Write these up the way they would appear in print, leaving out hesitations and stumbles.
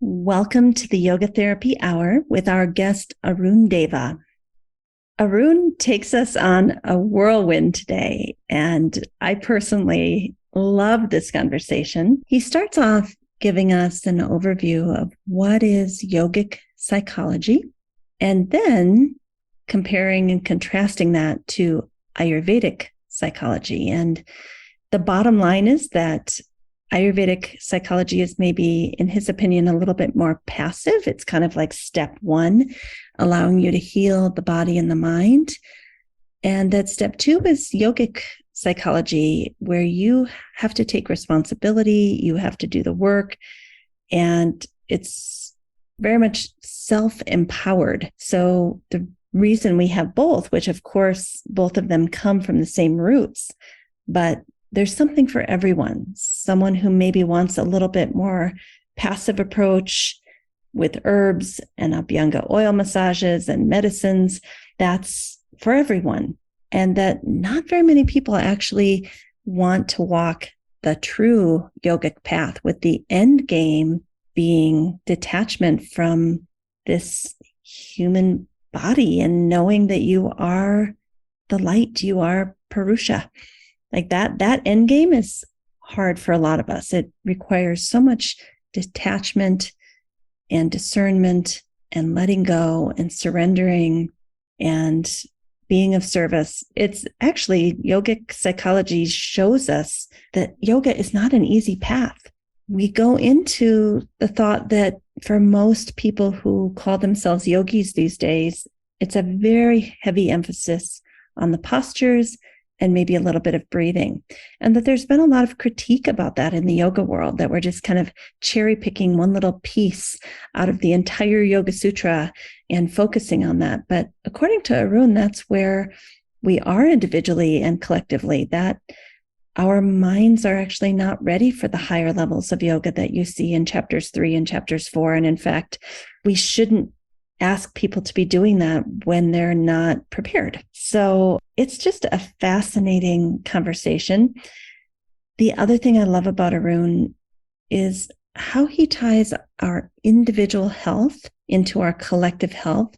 Welcome to the Yoga Therapy Hour with our guest, Arun Deva. Arun takes us on a whirlwind today, and I personally love this conversation. He starts off giving us an overview of what is yogic psychology, and then comparing and contrasting that to Ayurvedic psychology. And the bottom line is that Ayurvedic psychology is maybe, in his opinion, a little bit more passive. It's kind of like step one, allowing you to heal the body and the mind. And that step two is yogic psychology, where you have to take responsibility, you have to do the work, and it's very much self-empowered. So the reason we have both, which of course, both of them come from the same roots, but there's something for everyone. Someone who maybe wants a little bit more passive approach with herbs and Abhyanga oil massages and medicines, that's for everyone. And that not very many people actually want to walk the true yogic path, with the end game being detachment from this human body and knowing that you are the light, you are Purusha. Like that end game is hard for a lot of us. It requires so much detachment and discernment and letting go and surrendering and being of service. It's actually, yogic psychology shows us that yoga is not an easy path. We go into the thought that for most people who call themselves yogis these days, it's a very heavy emphasis on the postures and maybe a little bit of breathing. And that there's been a lot of critique about that in the yoga world, that we're just kind of cherry picking one little piece out of the entire Yoga Sutra and focusing on that. But according to Arun, that's where we are individually and collectively, that our minds are actually not ready for the higher levels of yoga that you see in chapters 3 and chapters 4. And in fact, we shouldn't ask people to be doing that when they're not prepared. So it's just a fascinating conversation. The other thing I love about Arun is how he ties our individual health into our collective health,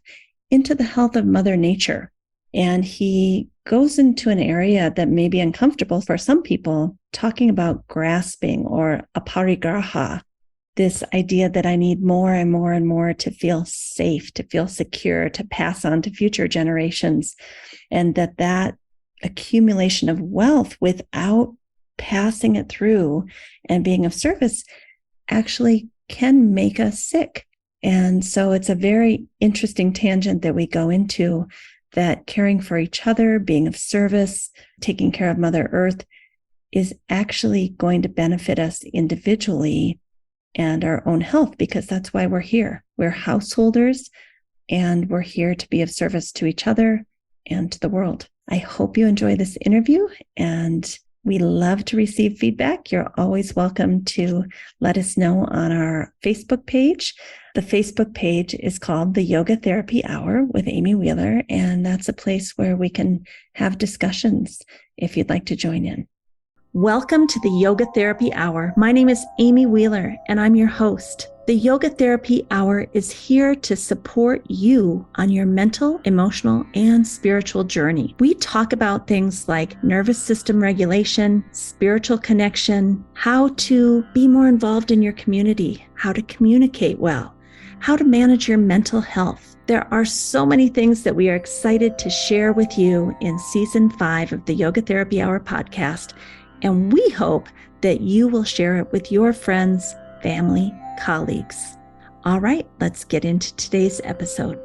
into the health of Mother Nature. And he goes into an area that may be uncomfortable for some people, talking about grasping or aparigraha, this idea that I need more and more and more to feel safe, to feel secure, to pass on to future generations. And that accumulation of wealth without passing it through and being of service actually can make us sick. And so it's a very interesting tangent that we go into, that caring for each other, being of service, taking care of Mother Earth is actually going to benefit us individually and our own health, because that's why we're here. We're householders, and we're here to be of service to each other and to the world. I hope you enjoy this interview, and we love to receive feedback. You're always welcome to let us know on our Facebook page. The Facebook page is called the Yoga Therapy Hour with Amy Wheeler, and that's a place where we can have discussions if you'd like to join in. Welcome to the Yoga Therapy Hour. My name is Amy Wheeler, and I'm your host. The Yoga Therapy Hour is here to support you on your mental, emotional, and spiritual journey. We talk about things like nervous system regulation, spiritual connection, how to be more involved in your community, how to communicate well, how to manage your mental health. There are so many things that we are excited to share with you in Season 5 of the Yoga Therapy Hour podcast, and we hope that you will share it with your friends, family, colleagues. All right, let's get into today's episode.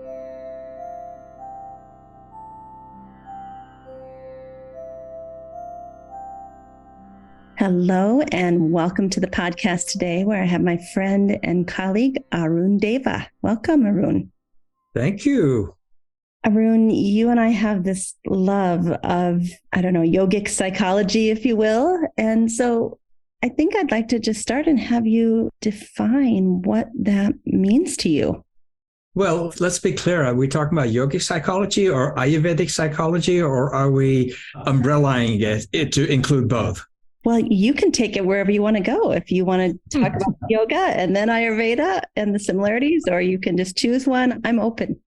Hello, and welcome to the podcast today, where I have my friend and colleague, Arun Deva. Welcome, Arun. Thank you. Arun, you and I have this love of, yogic psychology, if you will. And so I think I'd like to just start and have you define what that means to you. Well, let's be clear. Are we talking about yogic psychology or Ayurvedic psychology, or are we umbrellaing it to include both? Well, you can take it wherever you want to go. If you want to talk about yoga and then Ayurveda and the similarities, or you can just choose one, I'm open.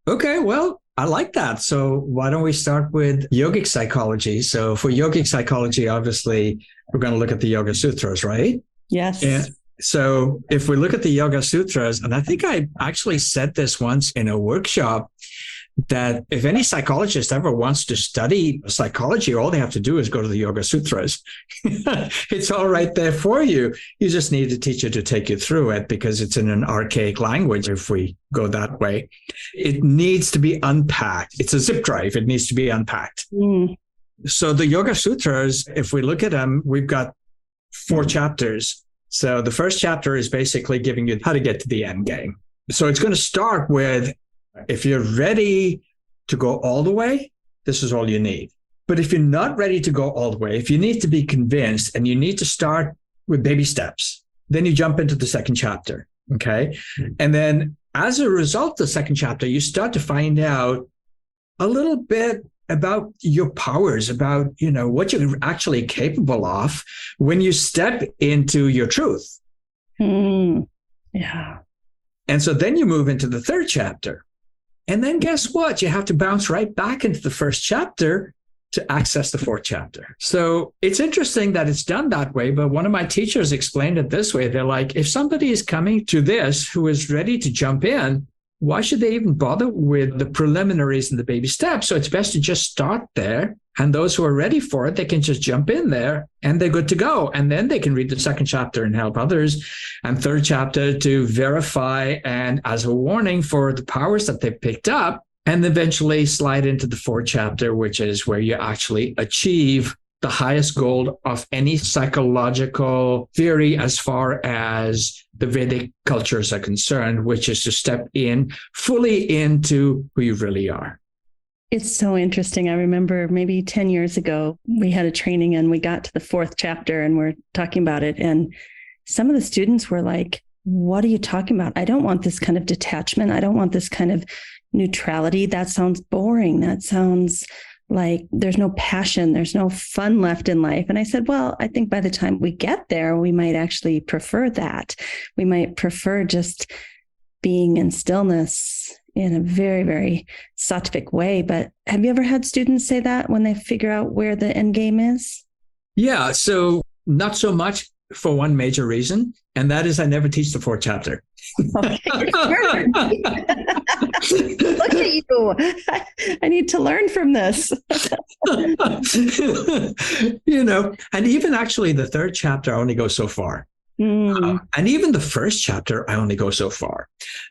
Okay, well, I like that. So why don't we start with yogic psychology? So for yogic psychology, obviously, we're going to look at the Yoga Sutras, right? Yes. And so if we look at the Yoga Sutras, and I think I actually said this once in a workshop, that if any psychologist ever wants to study psychology, all they have to do is go to the Yoga Sutras. It's all right there for you. You just need a teacher to take you through it because it's in an archaic language if we go that way. It needs to be unpacked. It's a zip drive. It needs to be unpacked. So the Yoga Sutras, if we look at them, we've got 4 chapters. So the first chapter is basically giving you how to get to the end game. So it's going to start with, if you're ready to go all the way, this is all you need. But if you're not ready to go all the way, if you need to be convinced and you need to start with baby steps, then you jump into the second chapter. Okay. And then as a result of the second chapter, you start to find out a little bit about your powers, about, what you're actually capable of when you step into your truth. Yeah. And so then you move into the third chapter. And then guess what? You have to bounce right back into the first chapter to access the fourth chapter. So it's interesting that it's done that way. But one of my teachers explained it this way. They're like, if somebody is coming to this who is ready to jump in, why should they even bother with the preliminaries and the baby steps? So it's best to just start there. And those who are ready for it, they can just jump in there and they're good to go. And then they can read the second chapter and help others. And third chapter to verify and as a warning for the powers that they've picked up. And eventually slide into the fourth chapter, which is where you actually achieve the highest goal of any psychological theory as far as the Vedic cultures are concerned, which is to step in fully into who you really are. It's so interesting. I remember maybe 10 years ago, we had a training and we got to the fourth chapter and we're talking about it. And some of the students were like, what are you talking about? I don't want this kind of detachment. I don't want this kind of neutrality. That sounds boring. That sounds like there's no passion. There's no fun left in life. And I said, well, I think by the time we get there, we might actually prefer that. We might prefer just being in stillness in a very, very sattvic way. But have you ever had students say that when they figure out where the end game is? Yeah. So not so much for one major reason. And that is I never teach the fourth chapter. Okay. Look at you. I need to learn from this. And even actually the third chapter, I only go so far. And even the first chapter, I only go so far.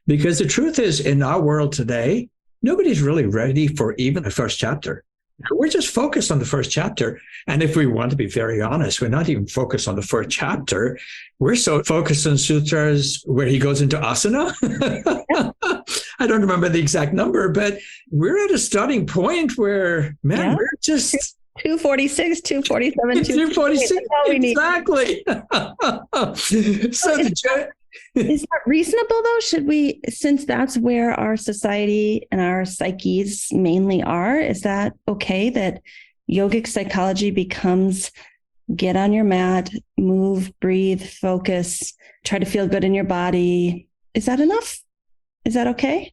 Because the truth is, in our world today, nobody's really ready for even the first chapter. We're just focused on the first chapter. And if we want to be very honest, we're not even focused on the first chapter. We're so focused on sutras where he goes into asana. I don't remember the exact number, but we're at a starting point where, we're just... 246, 247, 246, exactly. Is that reasonable though? Should we, since that's where our society and our psyches mainly are, is that okay that yogic psychology becomes get on your mat, move, breathe, focus, try to feel good in your body? Is that enough? Is that okay?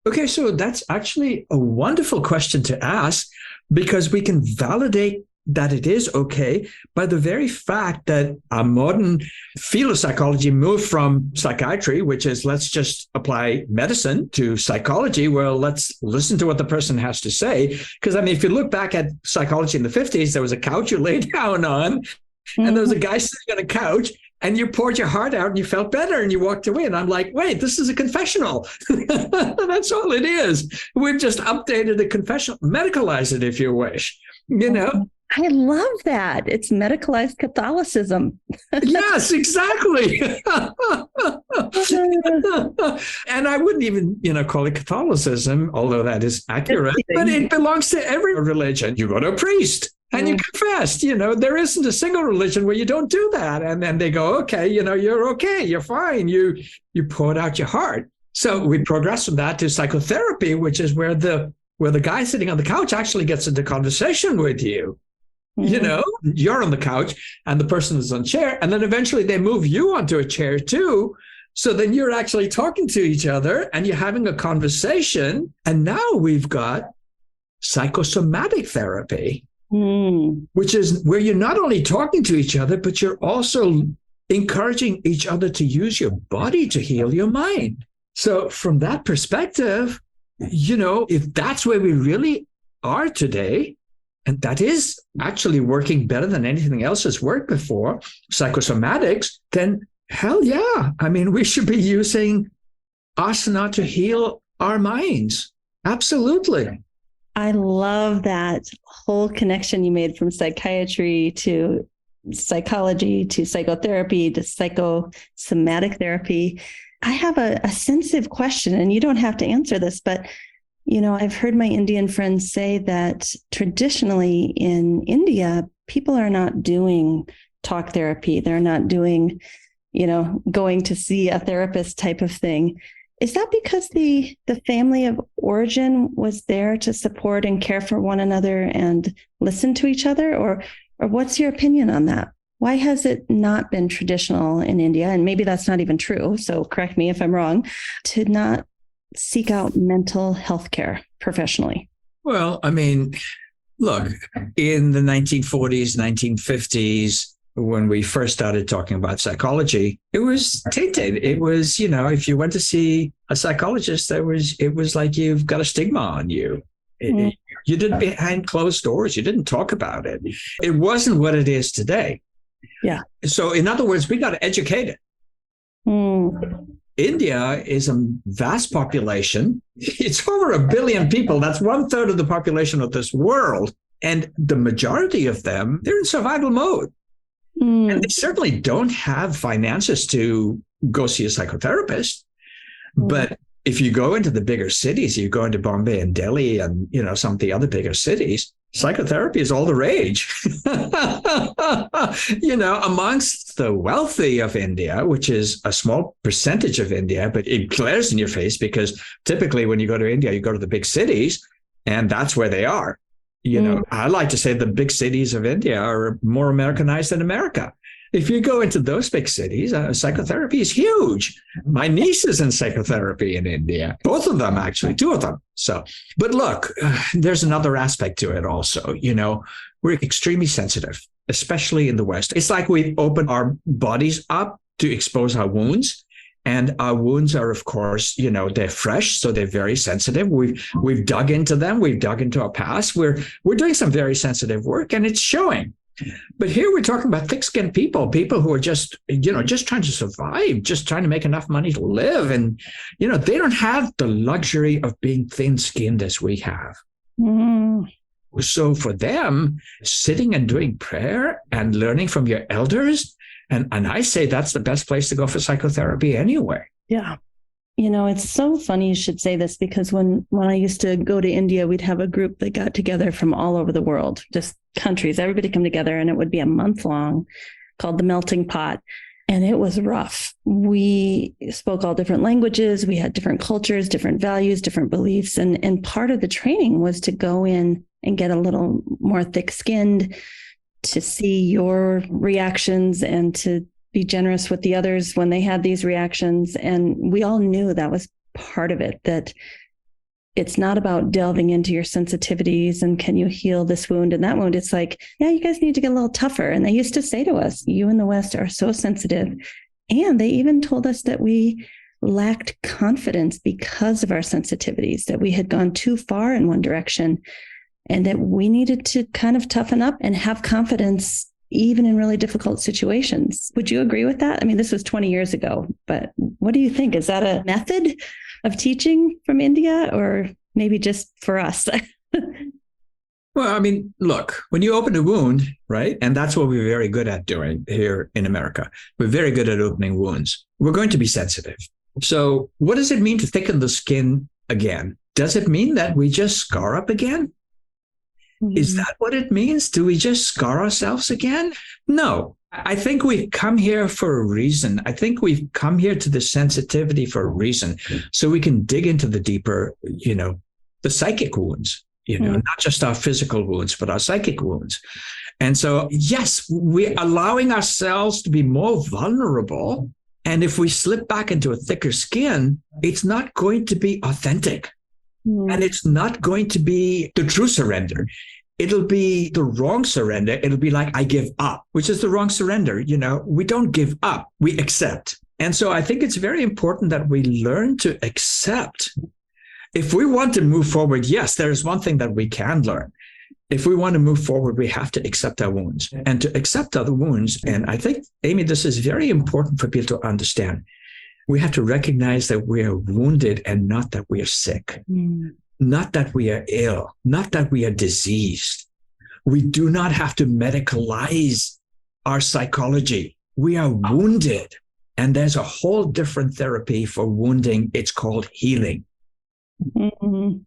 Okay, so that's actually a wonderful question to ask because we can validate that it is okay by the very fact that our modern field of psychology moved from psychiatry, which is let's just apply medicine, to psychology. Well, let's listen to what the person has to say. Because, if you look back at psychology in the 50s, there was a couch you lay down on, and there was a guy sitting on a couch, and you poured your heart out and you felt better and you walked away. And I'm like, wait, this is a confessional. That's all it is. We've just updated the confessional, medicalized it if you wish, I love that. It's medicalized Catholicism. Yes, exactly. And I wouldn't even, call it Catholicism, although that is accurate, but it belongs to every religion. You go to a priest and you confess, there isn't a single religion where you don't do that. And then they go, okay, you're okay. You're fine. You poured out your heart. So we progress from that to psychotherapy, which is where the guy sitting on the couch actually gets into conversation with you. You're on the couch and the person is on a chair, and then eventually they move you onto a chair too. So then you're actually talking to each other and you're having a conversation. And now we've got psychosomatic therapy, which is where you're not only talking to each other, but you're also encouraging each other to use your body to heal your mind. So from that perspective, if that's where we really are today, and that is actually working better than anything else has worked before, psychosomatics, then hell yeah. I mean, we should be using asana to heal our minds. Absolutely. I love that whole connection you made from psychiatry to psychology to psychotherapy to psychosomatic therapy. I have a sensitive question, and you don't have to answer this, but I've heard my Indian friends say that traditionally in India, people are not doing talk therapy. They're not doing, going to see a therapist type of thing. Is that because the family of origin was there to support and care for one another and listen to each other? Or what's your opinion on that? Why has it not been traditional in India? And maybe that's not even true, so correct me if I'm wrong, to not seek out mental health care professionally? Well, I mean, look, in the 1940s, 1950s, when we first started talking about psychology, it was tainted. It was, if you went to see a psychologist, it was like you've got a stigma on you. You did behind closed doors. You didn't talk about it. It wasn't what it is today. Yeah. So in other words, we got to educate it. India is a vast population. It's over 1 billion people. That's 1/3 of the population of this world. And the majority of them, they're in survival mode. And they certainly don't have finances to go see a psychotherapist. But if you go into the bigger cities, you go into Bombay and Delhi and, some of the other bigger cities, psychotherapy is all the rage. Amongst the wealthy of India, which is a small percentage of India, but it glares in your face because typically when you go to India, you go to the big cities and that's where they are. I like to say the big cities of India are more Americanized than America. If you go into those big cities, psychotherapy is huge. My niece is in psychotherapy in India, both of them, actually, 2 of them. So, but look, there's another aspect to it also. We're extremely sensitive, especially in the West. It's like we've opened our bodies up to expose our wounds. And our wounds are, of course, they're fresh, so they're very sensitive. We've dug into them. We've dug into our past. We're doing some very sensitive work, and it's showing. But here we're talking about thick-skinned people who are just trying to survive, just trying to make enough money to live. And, they don't have the luxury of being thin-skinned as we have. So for them, sitting and doing prayer and learning from your elders, and I say that's the best place to go for psychotherapy anyway. Yeah. It's so funny you should say this, because when I used to go to India, we'd have a group that got together from all over the world, just countries, everybody come together, and it would be a month long, called the Melting Pot. And it was rough. We spoke all different languages. We had different cultures, different values, different beliefs. And part of the training was to go in and get a little more thick-skinned, to see your reactions and to be generous with the others when they had these reactions. And we all knew that was part of it, that it's not about delving into your sensitivities and can you heal this wound and that wound. It's like, yeah, you guys need to get a little tougher. And they used to say to us, you in the West are so sensitive. And they even told us that we lacked confidence because of our sensitivities, that we had gone too far in one direction, and that we needed to kind of toughen up and have confidence even in really difficult situations. Would you agree with that? I mean, this was 20 years ago, but what do you think? Is that a method of teaching from India, or maybe just for us? Well, I mean, look, when you open a wound, right? And that's what we're very good at doing here in America. We're very good at opening wounds. We're going to be sensitive. So what does it mean to thicken the skin again? Does it mean that we just scar up again? Is that what it means? Do we just scar ourselves again? No. I think we've come here for a reason. I think we've come here to the sensitivity for a reason, so we can dig into the deeper, the psychic wounds, not just our physical wounds, but our psychic wounds. And so, yes, we're allowing ourselves to be more vulnerable. And if we slip back into a thicker skin, it's not going to be authentic. And it's not going to be the true surrender. It'll be the wrong surrender. It'll be like, I give up, which is the wrong surrender. You know, we don't give up, we accept. And so I think it's very important that we learn to accept. If we want to move forward, yes, there is one thing that we can learn. If we want to move forward, we have to accept our wounds. And to accept other wounds, and I think, Amy, this is very important for people to understand. We have to recognize that we are wounded and not that we are sick, not that we are ill, not that we are diseased. We do not have to medicalize our psychology. We are wounded. And there's a whole different therapy for wounding. It's called healing. Mm-hmm.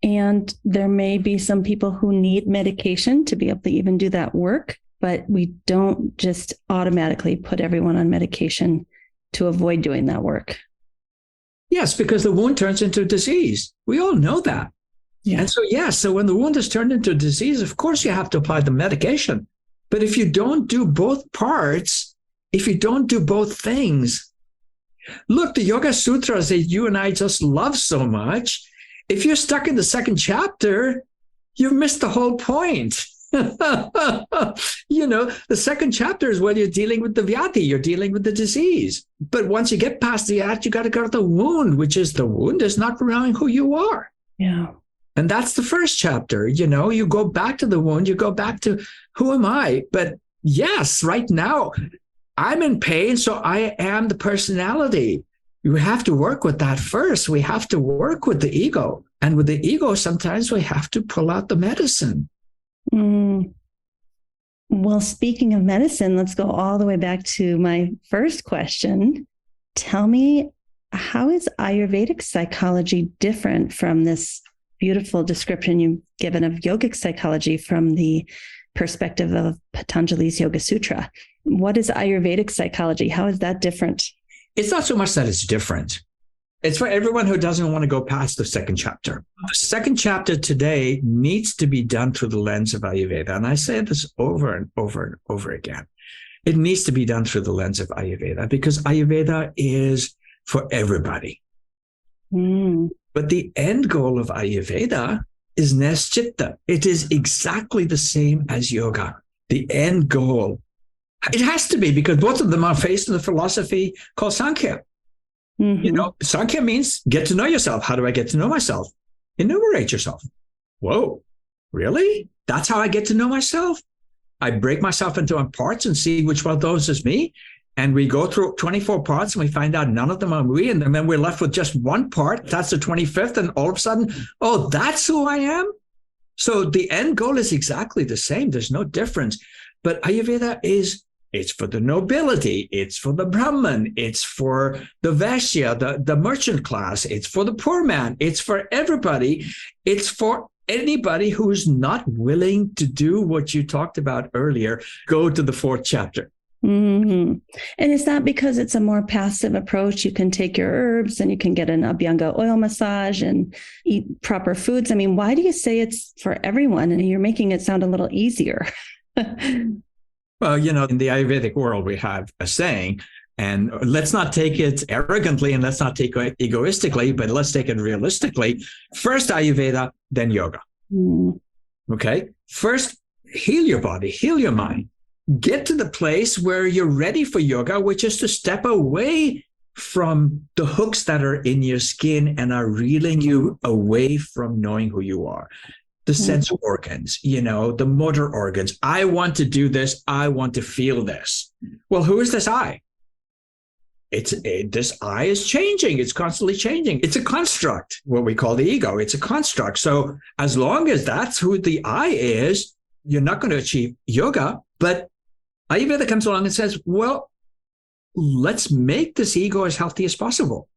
And there may be some people who need medication to be able to even do that work, but we don't just automatically put everyone on medication to avoid doing that work. Yes, because the wound turns into disease. We all know that. Yeah. And so, yes, so when the wound is turned into disease, of course you have to apply the medication. But if you don't do both parts, if you don't do both things, look, the Yoga Sutras that you and I just love so much, if you're stuck in the second chapter, you've missed the whole point. You know, the second chapter is when you're dealing with the vyati, you're dealing with the disease. But once you get past the act, you got to go to the wound, which is the wound is not knowing who you are. Yeah. And that's the first chapter. You know, you go back to the wound, you go back to who am I? But yes, right now, I'm in pain, so I am the personality. You have to work with that first. We have to work with the ego. And with the ego, sometimes we have to pull out the medicine. Well, speaking of medicine, let's go all the way back to my first question. Tell me, how is Ayurvedic psychology different from this beautiful description you've given of yogic psychology from the perspective of Patanjali's Yoga Sutra? What is Ayurvedic psychology? How is that different? It's not so much that it's different. It's for everyone who doesn't want to go past the second chapter. The second chapter today needs to be done through the lens of Ayurveda. And I say this over and over and over again. It needs to be done through the lens of Ayurveda because Ayurveda is for everybody. But the end goal of Ayurveda is Neschitta. It is exactly the same as yoga. The end goal. It has to be because both of them are based in the philosophy called Sankhya. You know, Sankhya means get to know yourself. How do I get to know myself? Enumerate yourself. Whoa, really? That's how I get to know myself? I break myself into parts and see which one of those is me. And we go through 24 parts and we find out none of them are me. And then we're left with just one part. That's the 25th. And all of a sudden, oh, that's who I am? So the end goal is exactly the same. There's no difference. But Ayurveda it's for the nobility, it's for the Brahmin, it's for the Vaishya, the merchant class, it's for the poor man, it's for everybody. It's for anybody who's not willing to do what you talked about earlier, go to the fourth chapter. And is that because it's a more passive approach? You can take your herbs and you can get an Abhyanga oil massage and eat proper foods. I mean, why do you say it's for everyone? And you're making it sound a little easier. Well, you know, in the Ayurvedic world, we have a saying, and let's not take it arrogantly and let's not take it egoistically, but let's take it realistically. First Ayurveda, then yoga. Okay? First, heal your body, heal your mind. Get to the place where you're ready for yoga, which is to step away from the hooks that are in your skin and are reeling you away from knowing who you are. The sense organs, you know, the motor organs. I want to do this. I want to feel this. Well, who is this I? This I is changing. It's constantly changing. It's a construct, what we call the ego. It's a construct. So as long as that's who the I is, you're not going to achieve yoga. But Ayurveda comes along and says, well, let's make this ego as healthy as possible.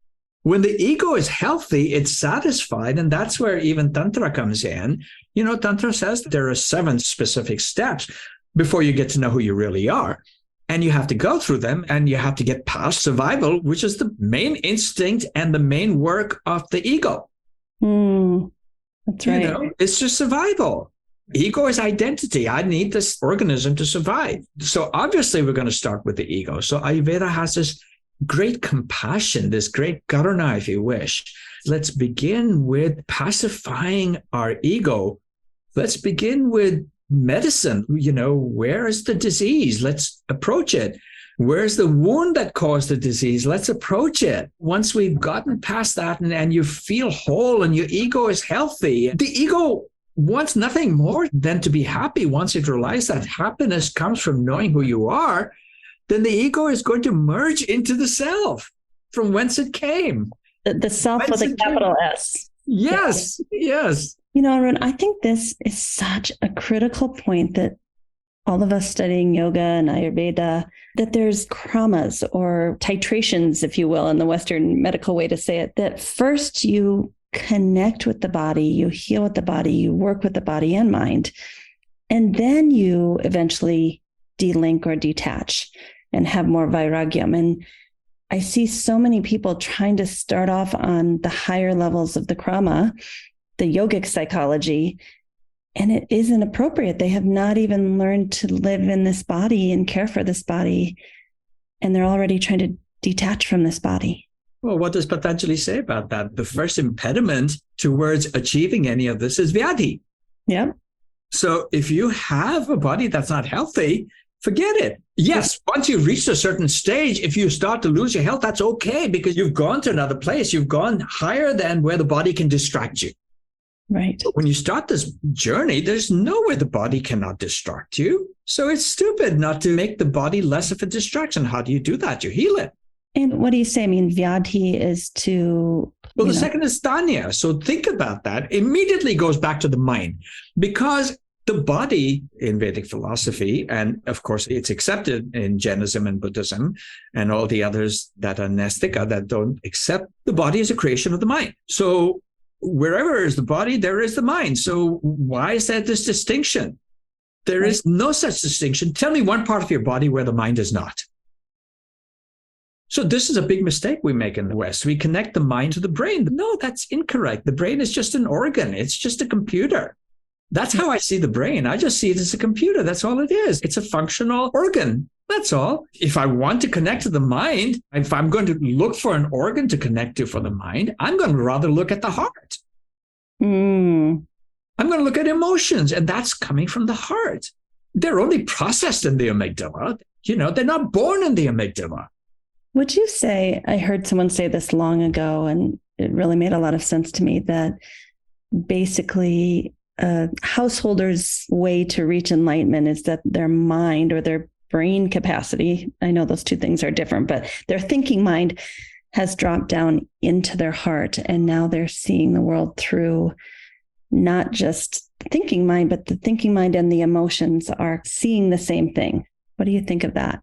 When the ego is healthy, it's satisfied. And that's where even Tantra comes in. You know, Tantra says that there are 7 specific steps before you get to know who you really are. And you have to go through them and you have to get past survival, which is the main instinct and the main work of the ego. That's right. You know, it's just survival. Ego is identity. I need this organism to survive. So obviously we're going to start with the ego. So Ayurveda has this great compassion, this great karuna, if you wish. Let's begin with pacifying our ego. Let's begin with medicine. Where is the disease? Let's approach it. Where's the wound that caused the disease? Let's approach it. Once we've gotten past that and you feel whole and your ego is healthy, the ego wants nothing more than to be happy. Once it realizes that happiness comes from knowing who you are, then the ego is going to merge into the self from whence it came. The self with a capital S. Yes, yes. Arun, I think this is such a critical point that all of us studying yoga and Ayurveda, that there's kramas or titrations, if you will, in the Western medical way to say it, that first you connect with the body, you heal with the body, you work with the body and mind, and then you eventually delink or detach and have more vairagyam. And I see so many people trying to start off on the higher levels of the krama, the yogic psychology, and it isn't appropriate. They have not even learned to live in this body and care for this body, and they're already trying to detach from this body. Well, what does Patanjali say about that? The first impediment towards achieving any of this is vyadhi. Yeah. So if you have a body that's not healthy, forget it. Yes, once you reach a certain stage, if you start to lose your health, that's okay, because you've gone to another place. You've gone higher than where the body can distract you. Right. But when you start this journey, there's nowhere the body cannot distract you. So it's stupid not to make the body less of a distraction. How do you do that? You heal it. And what do you say? I mean, vyadhi is to... Well, the second is stanya. So think about that. Immediately goes back to the mind, because the body in Vedic philosophy, and of course it's accepted in Jainism and Buddhism and all the others that are nastika, that don't accept the body as a creation of the mind. So wherever is the body, there is the mind. So why is there this distinction? There is no such distinction. Tell me one part of your body where the mind is not. So this is a big mistake we make in the West. We connect the mind to the brain. No, that's incorrect. The brain is just an organ. It's just a computer. That's how I see the brain. I just see it as a computer. That's all it is. It's a functional organ. That's all. If I want to connect to the mind, if I'm going to look for an organ to connect to for the mind, I'm going to rather look at the heart. I'm going to look at emotions, and that's coming from the heart. They're only processed in the amygdala. They're not born in the amygdala. Would you say, I heard someone say this long ago, and it really made a lot of sense to me, that basically a householder's way to reach enlightenment is that their mind or their brain capacity, I know those two things are different, but their thinking mind has dropped down into their heart. And now they're seeing the world through not just thinking mind, but the thinking mind and the emotions are seeing the same thing. What do you think of that?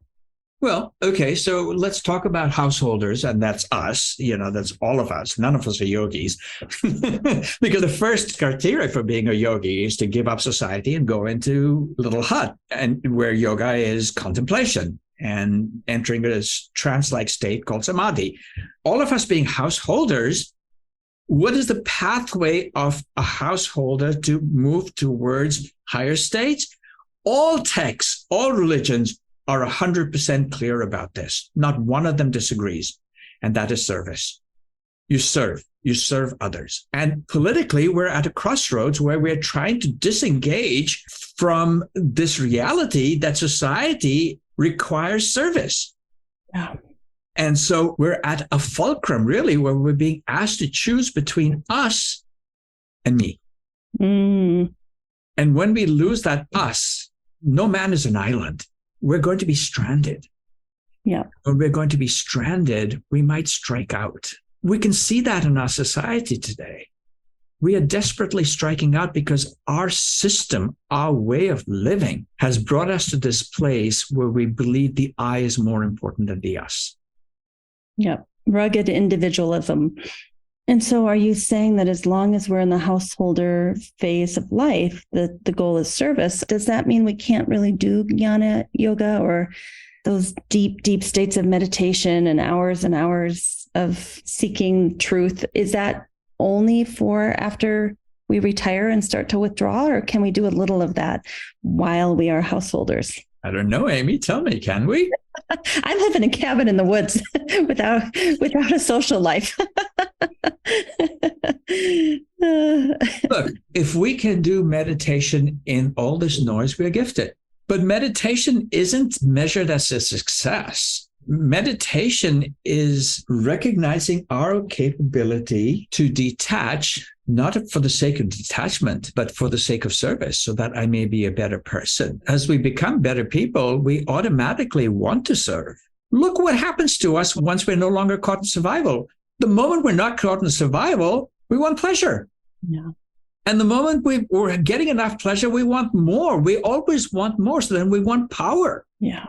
Well, okay, so let's talk about householders, and that's us. That's all of us. None of us are yogis. Because the first criteria for being a yogi is to give up society and go into a little hut, and where yoga is contemplation and entering a trance-like state called samadhi. All of us being householders, what is the pathway of a householder to move towards higher states? All texts, all religions are 100% clear about this. Not one of them disagrees. And that is service. You serve others. And politically, we're at a crossroads where we're trying to disengage from this reality that society requires service. Yeah. And so we're at a fulcrum, really, where we're being asked to choose between us and me. And when we lose that us, no man is an island. We're going to be stranded. Yeah. When we're going to be stranded, we might strike out. We can see that in our society today. We are desperately striking out because our system, our way of living, has brought us to this place where we believe the I is more important than the us. Yeah. Rugged individualism. And so are you saying that as long as we're in the householder phase of life, that the goal is service? Does that mean we can't really do jnana yoga or those deep, deep states of meditation and hours of seeking truth? Is that only for after we retire and start to withdraw, or can we do a little of that while we are householders? I don't know, Amy. Tell me, can we? I live in a cabin in the woods without a social life. Look, if we can do meditation in all this noise, we're gifted. But meditation isn't measured as a success. Meditation is recognizing our capability to detach, not for the sake of detachment, but for the sake of service, so that I may be a better person. As we become better people, we automatically want to serve. Look what happens to us once we're no longer caught in survival. The moment we're not caught in survival, we want pleasure. Yeah. And the moment we're getting enough pleasure, we want more. We always want more. So then we want power. Yeah.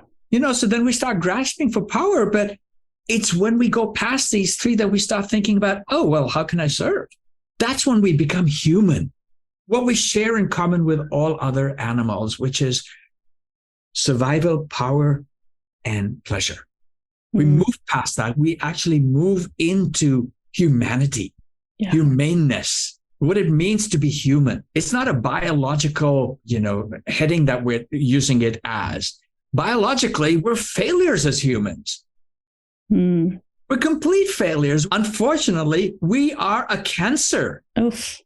So then we start grasping for power. But it's when we go past these three that we start thinking about, oh, well, how can I serve? That's when we become human. What we share in common with all other animals, which is survival, power, and pleasure. We move past that. We actually move into humanity, humaneness, what it means to be human. It's not a biological, heading that we're using it as. Biologically, we're failures as humans. We're complete failures. Unfortunately, we are a cancer. Oof.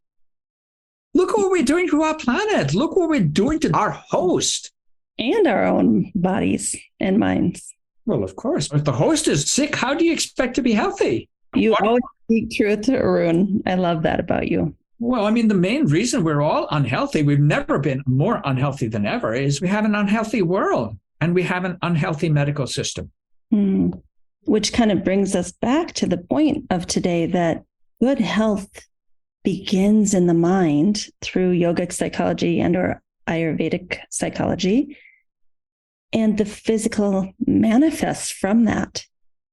Look what we're doing to our planet. Look what we're doing to our host. And our own bodies and minds. Well, of course. If the host is sick, how do you expect to be healthy? You always speak truth, Arun. I love that about you. Well, the main reason we're all unhealthy, we've never been more unhealthy than ever, is we have an unhealthy world and we have an unhealthy medical system. Which kind of brings us back to the point of today that good health begins in the mind through yogic psychology and or Ayurvedic psychology, and the physical manifests from that.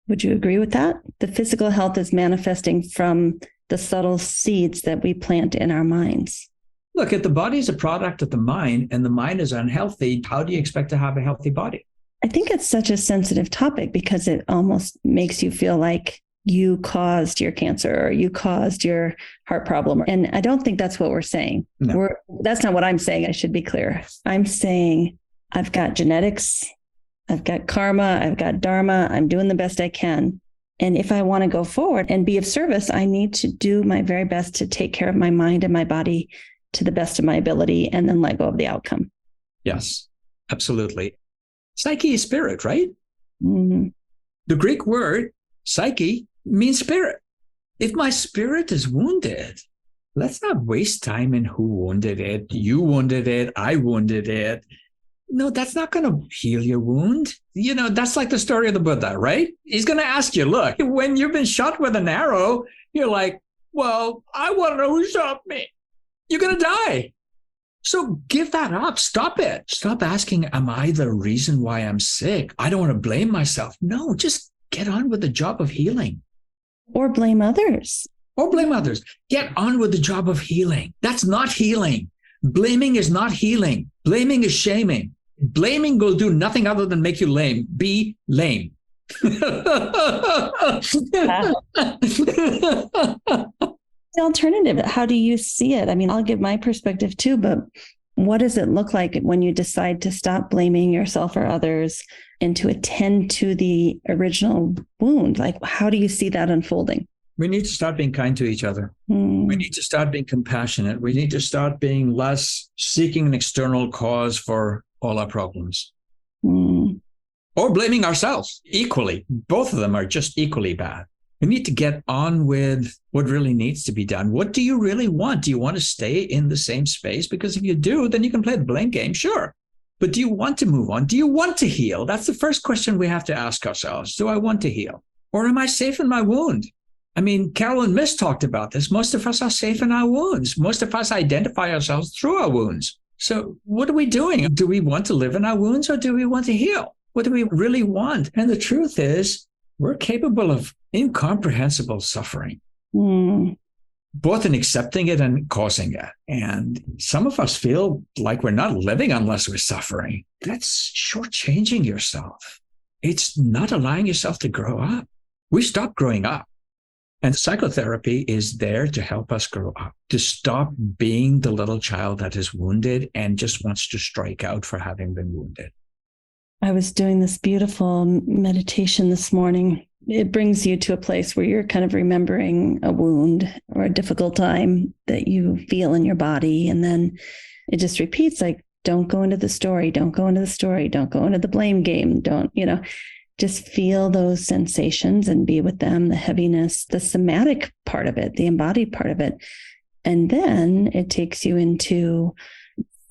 Would you agree with that? The physical health is manifesting from the subtle seeds that we plant in our minds. Look, if the body is a product of the mind and the mind is unhealthy, how do you expect to have a healthy body? I think it's such a sensitive topic because it almost makes you feel like you caused your cancer or you caused your heart problem. And I don't think that's what we're saying. No. That's not what I'm saying. I should be clear. I'm saying I've got genetics, I've got karma, I've got dharma. I'm doing the best I can. And if I want to go forward and be of service, I need to do my very best to take care of my mind and my body to the best of my ability and then let go of the outcome. Yes, absolutely. Psyche is spirit, right? Mm-hmm. The Greek word psyche means spirit. If my spirit is wounded, let's not waste time in who wounded it. You wounded it. I wounded it. No, that's not going to heal your wound. That's like the story of the Buddha, right? He's going to ask you, look, when you've been shot with an arrow, you're like, well, I want to know who shot me. You're going to die. So give that up. Stop it. Stop asking, am I the reason why I'm sick? I don't want to blame myself. No, just get on with the job of healing. Or blame others. Get on with the job of healing. That's not healing. Blaming is not healing. Blaming is shaming. Blaming will do nothing other than make you lame. Be lame. The alternative, how do you see it? I'll give my perspective too, but what does it look like when you decide to stop blaming yourself or others and to attend to the original wound? Like, how do you see that unfolding? We need to start being kind to each other. We need to start being compassionate. We need to start being less seeking an external cause for all our problems. Or blaming ourselves equally. Both of them are just equally bad. We need to get on with what really needs to be done. What do you really want? Do you want to stay in the same space? Because if you do, then you can play the blame game, sure. But do you want to move on? Do you want to heal? That's the first question we have to ask ourselves. Do I want to heal? Or am I safe in my wound? Carolyn Miss talked about this. Most of us are safe in our wounds. Most of us identify ourselves through our wounds. So what are we doing? Do we want to live in our wounds or do we want to heal? What do we really want? And the truth is, we're capable of incomprehensible suffering, both in accepting it and causing it. And some of us feel like we're not living unless we're suffering. That's shortchanging yourself. It's not allowing yourself to grow up. We stopped growing up. And psychotherapy is there to help us grow up, to stop being the little child that is wounded and just wants to strike out for having been wounded. I was doing this beautiful meditation this morning. It brings you to a place where you're kind of remembering a wound or a difficult time that you feel in your body. And then it just repeats like, don't go into the story, don't go into the story, don't go into the blame game, don't, just feel those sensations and be with them, the heaviness, the somatic part of it, the embodied part of it. And then it takes you into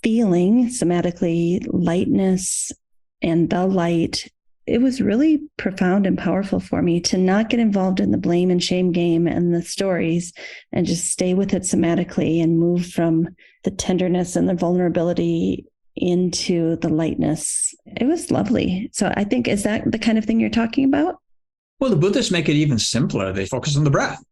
feeling somatically lightness and the light. It was really profound and powerful for me to not get involved in the blame and shame game and the stories and just stay with it somatically and move from the tenderness and the vulnerability into the lightness. It was lovely. So I think, is that the kind of thing you're talking about? Well, the Buddhists make it even simpler. They focus on the breath.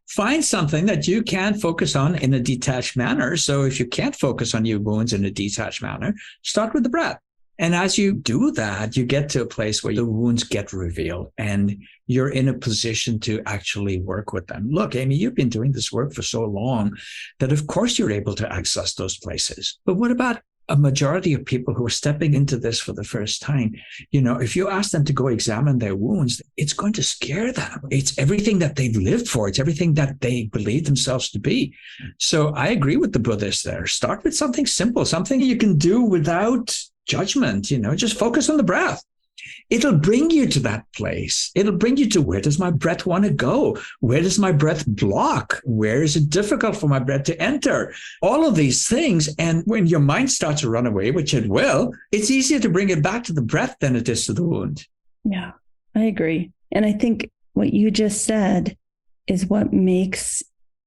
Find something that you can focus on in a detached manner. So if you can't focus on your wounds in a detached manner, start with the breath. And as you do that, you get to a place where the wounds get revealed and you're in a position to actually work with them. Look, Amy, you've been doing this work for so long that of course you're able to access those places. But what about a majority of people who are stepping into this for the first time? If you ask them to go examine their wounds, it's going to scare them. It's everything that they've lived for. It's everything that they believe themselves to be. So I agree with the Buddhists there. Start with something simple, something you can do without judgment, just focus on the breath. It'll bring you to that place. It'll bring you to, where does my breath want to go? Where does my breath block? Where is it difficult for my breath to enter? All of these things. And when your mind starts to run away, which it will, it's easier to bring it back to the breath than it is to the wound. Yeah, I agree. And I think what you just said is what makes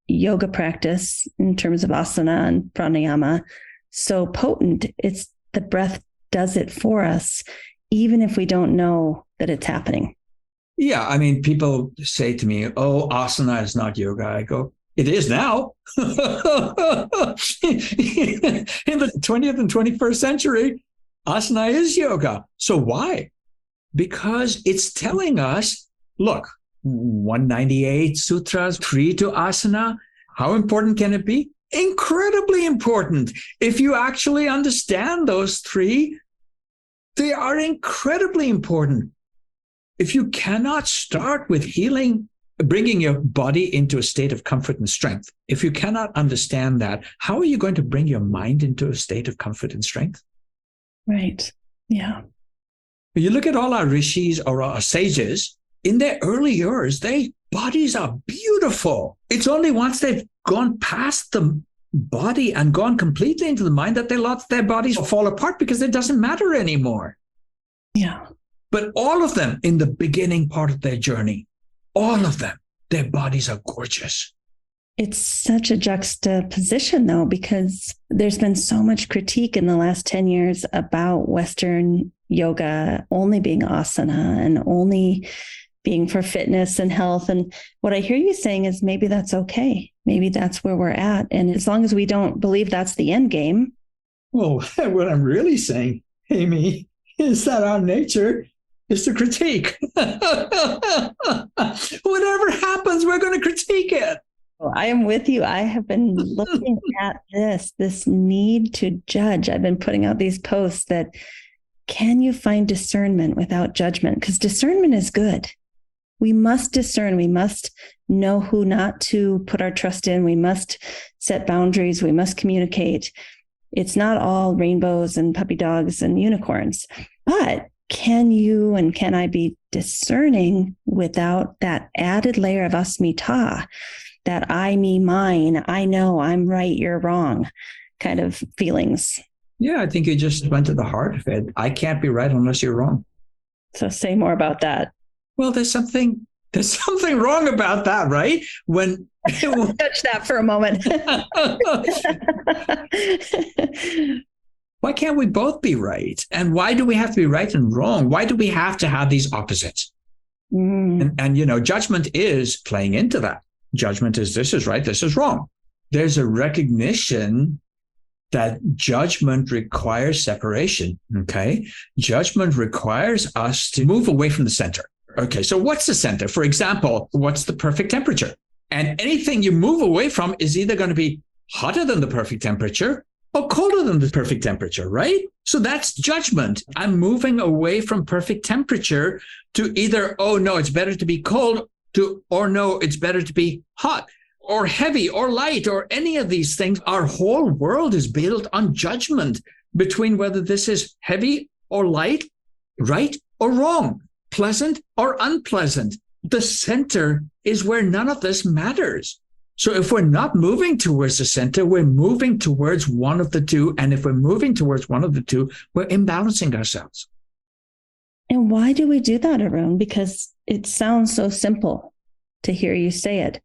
yoga practice in terms of asana and pranayama so potent. It's the breath does it for us, even if we don't know that it's happening. Yeah. I mean, people say to me, oh, asana is not yoga. I go, it is now. In the 20th and 21st century, asana is yoga. So why? Because it's telling us, look, 198 sutras, 3 to asana. How important can it be? Incredibly important. If you actually understand those 3, they are incredibly important. If you cannot start with healing, bringing your body into a state of comfort and strength, if you cannot understand that, how are you going to bring your mind into a state of comfort and strength? Right. Yeah. You look at all our rishis or our sages, in their early years, their bodies are beautiful. It's only once they've gone past the body and gone completely into the mind that they let their bodies fall apart because it doesn't matter anymore. Yeah. But all of them in the beginning part of their journey, all of them, their bodies are gorgeous. It's such a juxtaposition, though, because there's been so much critique in the last 10 years about Western yoga only being asana and only being for fitness and health. And what I hear you saying is maybe that's okay. Maybe that's where we're at. And as long as we don't believe that's the end game. Well, what I'm really saying, Amy, is that our nature is to critique. Whatever happens, we're going to critique it. Well, I am with you. I have been looking at this need to judge. I've been putting out these posts that, can you find discernment without judgment? Because discernment is good. We must discern. We must know who not to put our trust in. We must set boundaries. We must communicate. It's not all rainbows and puppy dogs and unicorns. But can you and can I be discerning without that added layer of asmita, that I, me, mine, I know, I'm right, you're wrong kind of feelings? Yeah, I think you just went to the heart of it. I can't be right unless you're wrong. So say more about that. Well, there's something wrong about that, right? When touch that for a moment. Why can't we both be right? And why do we have to be right and wrong? Why do we have to have these opposites? And judgment is playing into that. Judgment is, this is right, this is wrong. There's a recognition that judgment requires separation, okay? Judgment requires us to move away from the center. Okay, so what's the center? For example, what's the perfect temperature? And anything you move away from is either going to be hotter than the perfect temperature or colder than the perfect temperature, right? So that's judgment. I'm moving away from perfect temperature to either, oh no, it's better to be cold, to, or no, it's better to be hot or heavy or light or any of these things. Our whole world is built on judgment between whether this is heavy or light, right or wrong, pleasant or unpleasant. The center is where none of this matters. So if we're not moving towards the center, we're moving towards one of the two. And if we're moving towards one of the two, we're imbalancing ourselves. And why do we do that, Arun? Because it sounds so simple to hear you say it.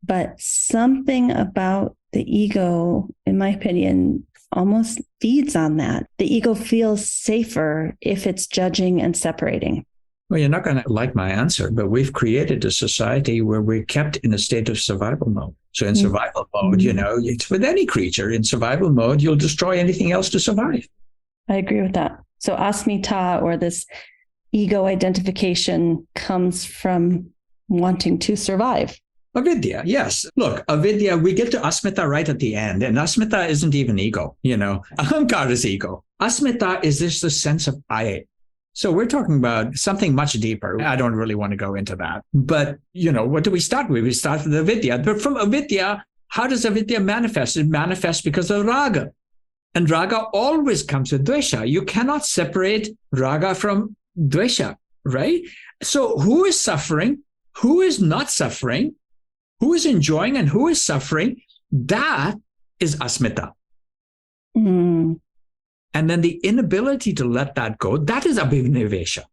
But something about the ego, in my opinion, almost feeds on that. The ego feels safer if it's judging and separating. Well, you're not going to like my answer, but we've created a society where we're kept in a state of survival mode. So in survival mode, it's with any creature. In survival mode, you'll destroy anything else to survive. I agree with that. So asmita, or this ego identification, comes from wanting to survive. Avidya, yes. Look, avidya, we get to asmita right at the end. And asmita isn't even ego, Ahankara is ego. Asmita is just the sense of I. So we're talking about something much deeper. I don't really want to go into that. But, what do we start with? We start with avidya. But from avidya, how does avidya manifest? It manifests because of raga. And raga always comes with dvesha. You cannot separate raga from dvesha, right? So who is suffering? Who is not suffering? Who is enjoying and who is suffering? That is asmita. And then the inability to let that go, that is abhinivesha.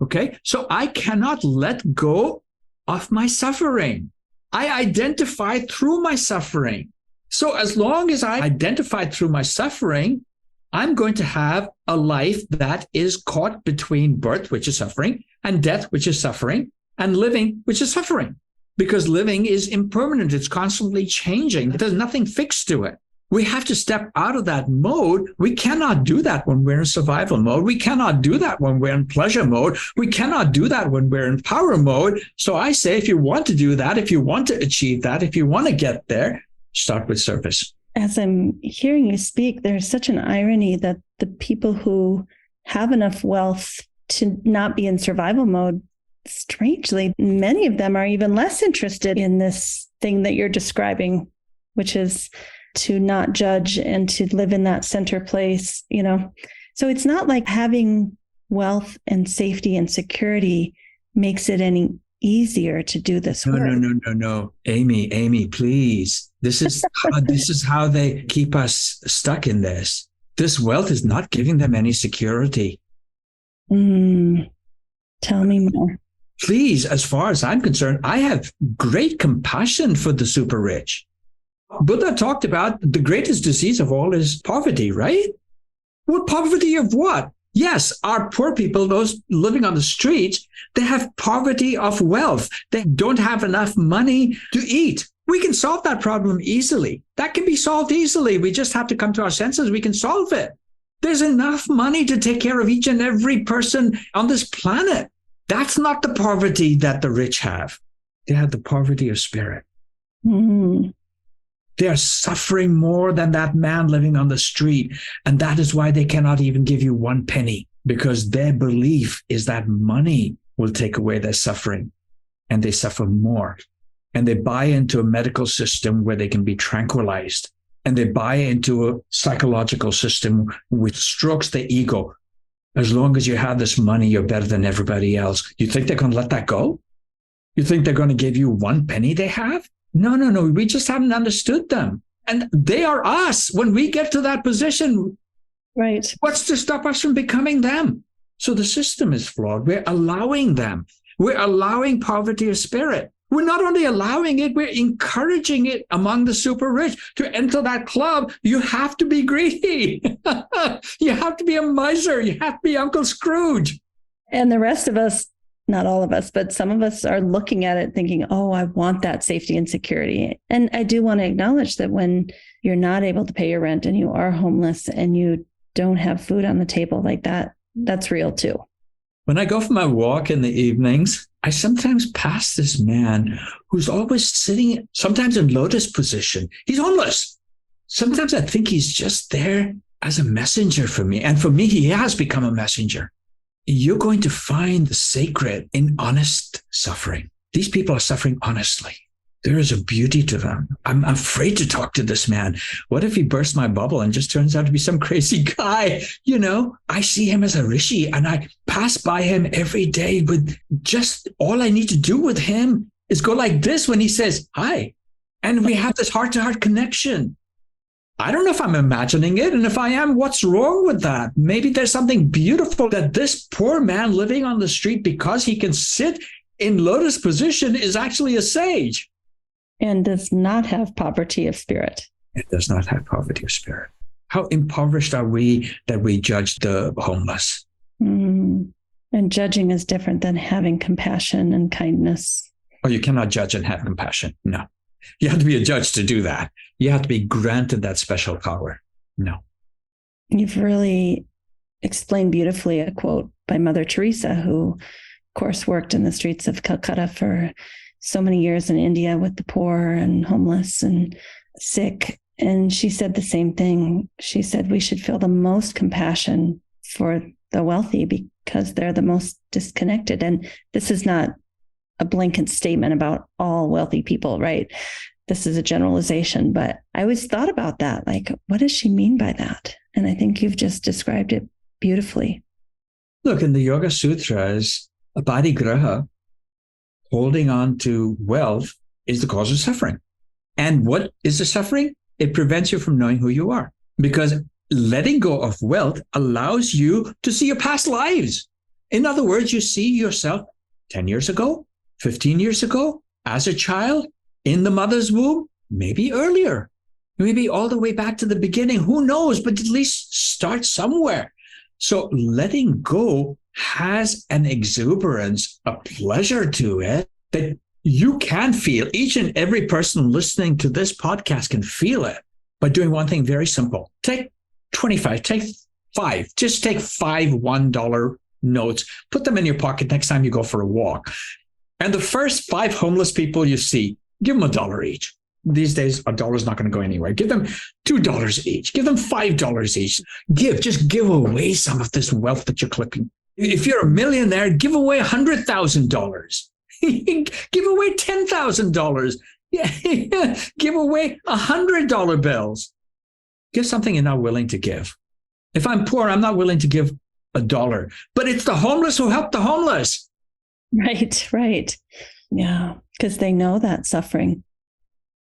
Okay? So I cannot let go of my suffering. I identify through my suffering. So as long as I identify through my suffering, I'm going to have a life that is caught between birth, which is suffering, and death, which is suffering, and living, which is suffering. Because living is impermanent. It's constantly changing. There's nothing fixed to it. We have to step out of that mode. We cannot do that when we're in survival mode. We cannot do that when we're in pleasure mode. We cannot do that when we're in power mode. So I say, if you want to do that, if you want to achieve that, if you want to get there, start with service. As I'm hearing you speak, there's such an irony that the people who have enough wealth to not be in survival mode, strangely, many of them are even less interested in this thing that you're describing, which is to not judge and to live in that center place, So it's not like having wealth and safety and security makes it any easier to do this work. No. Amy, please. This is how they keep us stuck in this. This wealth is not giving them any security. Tell me more. Please, as far as I'm concerned, I have great compassion for the super rich. Buddha talked about the greatest disease of all is poverty, right? Well, poverty of what? Yes, our poor people, those living on the streets, they have poverty of wealth. They don't have enough money to eat. We can solve that problem easily. That can be solved easily. We just have to come to our senses. We can solve it. There's enough money to take care of each and every person on this planet. That's not the poverty that the rich have. They have the poverty of spirit. They are suffering more than that man living on the street. And that is why they cannot even give you 1 penny, because their belief is that money will take away their suffering, and they suffer more. And they buy into a medical system where they can be tranquilized. And they buy into a psychological system which strokes the ego. As long as you have this money, you're better than everybody else. You think they're going to let that go? You think they're going to give you 1 penny they have? No. We just haven't understood them. And they are us. When we get to that position, right? What's to stop us from becoming them? So the system is flawed. We're allowing them. We're allowing poverty of spirit. We're not only allowing it, we're encouraging it among the super rich. To enter that club, you have to be greedy. You have to be a miser. You have to be Uncle Scrooge. And the rest of us, not all of us, but some of us are looking at it thinking, oh, I want that safety and security. And I do want to acknowledge that when you're not able to pay your rent and you are homeless and you don't have food on the table like that, that's real too. When I go for my walk in the evenings, I sometimes pass this man who's always sitting, sometimes in lotus position. He's homeless. Sometimes I think he's just there as a messenger for me. And for me, he has become a messenger. You're going to find the sacred in honest suffering. These people are suffering honestly. There is a beauty to them. I'm afraid to talk to this man. What if he bursts my bubble and just turns out to be some crazy guy? I see him as a rishi, and I pass by him every day with just all I need to do with him is go like this when he says, hi. And we have this heart-to-heart connection. I don't know if I'm imagining it. And if I am, what's wrong with that? Maybe there's something beautiful that this poor man living on the street, because he can sit in lotus position, is actually a sage. And does not have poverty of spirit. It does not have poverty of spirit. How impoverished are we that we judge the homeless? And judging is different than having compassion and kindness. Oh, you cannot judge and have compassion. No. You have to be a judge to do that. You have to be granted that special power. No. You've really explained beautifully a quote by Mother Teresa, who, of course, worked in the streets of Calcutta for so many years in India with the poor and homeless and sick. And she said the same thing. She said we should feel the most compassion for the wealthy because they're the most disconnected. And this is not a blanket statement about all wealthy people, right? This is a generalization, but I always thought about that. Like, what does she mean by that? And I think you've just described it beautifully. Look, in the Yoga Sutras, a parigraha, holding on to wealth, is the cause of suffering. And what is the suffering? It prevents you from knowing who you are, because letting go of wealth allows you to see your past lives. In other words, you see yourself 10 years ago, 15 years ago, as a child, in the mother's womb, maybe earlier, maybe all the way back to the beginning. Who knows? But at least start somewhere. So letting go has an exuberance, a pleasure to it that you can feel. Each and every person listening to this podcast can feel it by doing one thing very simple. Take 25, take 5, just take 5 $1 notes, put them in your pocket next time you go for a walk. And the first 5 homeless people you see, give them $1 each. These days, $1 is not going to go anywhere. Give them $2 each. Give them $5 each. Just give away some of this wealth that you're clipping. If you're a millionaire, give away $100,000. Give away $10,000. Yeah. Give away $100 bills. Give something you're not willing to give. If I'm poor, I'm not willing to give $1. But it's the homeless who help the homeless. Right. Yeah, because they know that suffering.